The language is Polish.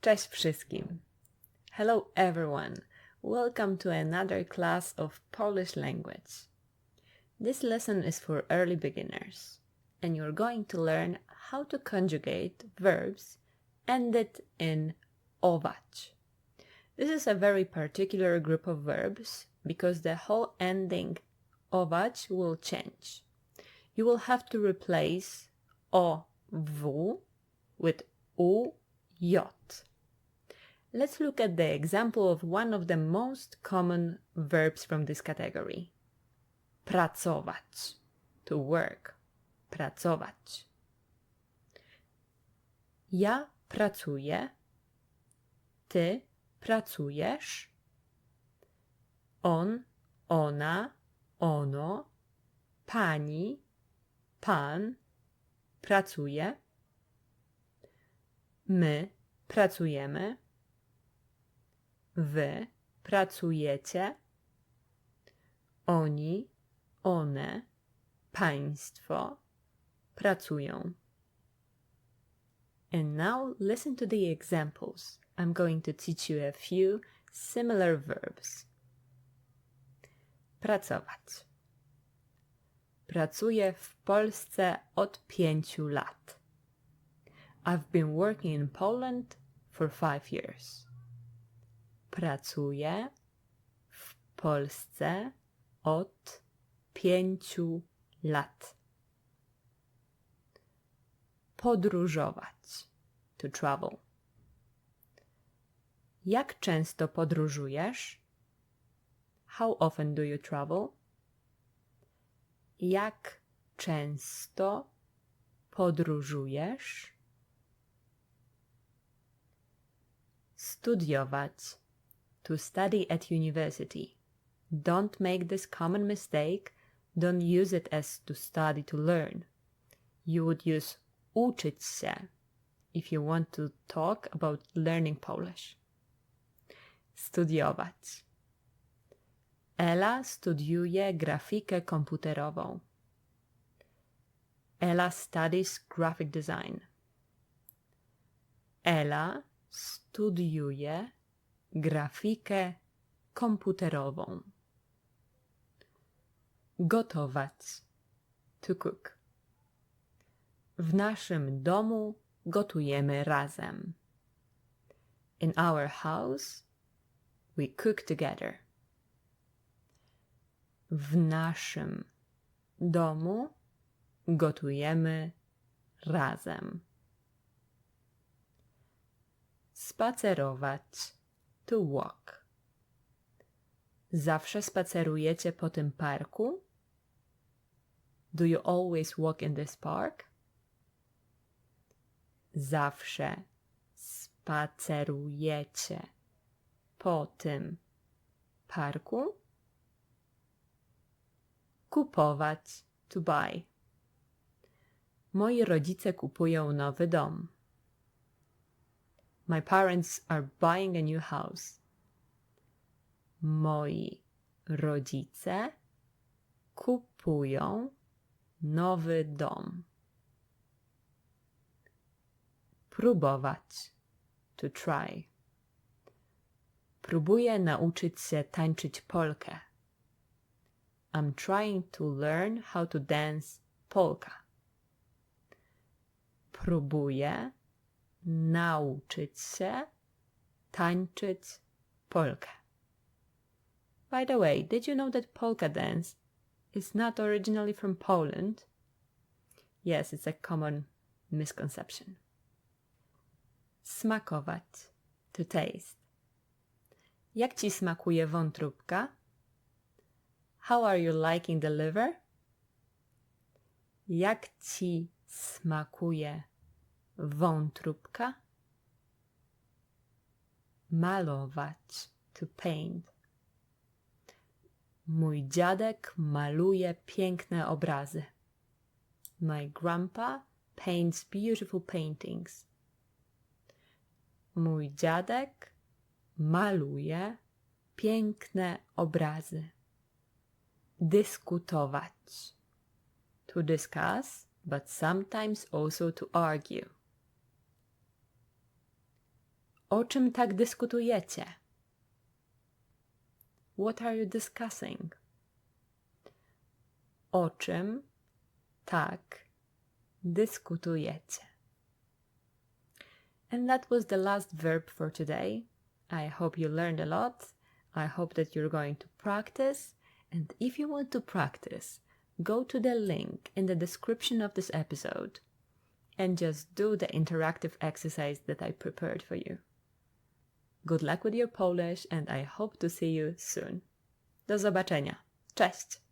Cześć wszystkim! Hello everyone! Welcome to another class of Polish language. This lesson is for early beginners, and you're going to learn how to conjugate verbs ended in ować. This is a very particular group of verbs because the whole ending ować will change. You will have to replace ow with uj. Let's look at the example of one of the most common verbs from this category. Pracować. To work. Pracować. Ja pracuję. Ty pracujesz. On, ona, ono, pani, pan pracuje. My pracujemy. Wy pracujecie. Oni, one, państwo pracują. And now listen to the examples. I'm going to teach you a few similar verbs. Pracować. Pracuję w Polsce od 5 lat. I've been working in Poland for 5 years. Pracuję w Polsce od 5 lat. Podróżować. To travel. Jak często podróżujesz? How often do you travel? Jak często podróżujesz? Studiować. To study at university. Don't make this common mistake. Don't use it as to study to learn. You would use uczyć się if you want to talk about learning Polish. Studiować. Ela studiuje grafikę komputerową. Ela studies graphic design. Ela studiuje grafikę komputerową. Gotować. To cook. W naszym domu gotujemy razem. In our house, we cook together. W naszym domu gotujemy razem. Spacerować. To walk. Zawsze spacerujecie po tym parku? Do you always walk in this park? Zawsze spacerujecie po tym parku? Kupować. To buy. Moi rodzice kupują nowy dom. My parents are buying a new house. Moi rodzice kupują nowy dom. Próbować. To try. Próbuję nauczyć się tańczyć polkę. I'm trying to learn how to dance polka. Próbuję nauczyć się tańczyć polkę. By the way, did you know that polka dance is not originally from Poland? Yes, it's a common misconception. Smakować. To taste. Jak ci smakuje wątróbka? How are you liking the liver? Jak ci smakuje wątróbka? Malować. To paint. Mój dziadek maluje piękne obrazy. My grandpa paints beautiful paintings. Mój dziadek maluje piękne obrazy. Dyskutować. To discuss, but sometimes also to argue. O czym tak dyskutujecie? What are you discussing? O czym tak dyskutujecie? And that was the last verb for today. I hope you learned a lot. I hope that you're going to practice. And if you want to practice, go to the link in the description of this episode and just do the interactive exercise that I prepared for you. Good luck with your Polish and I hope to see you soon. Do zobaczenia. Cześć!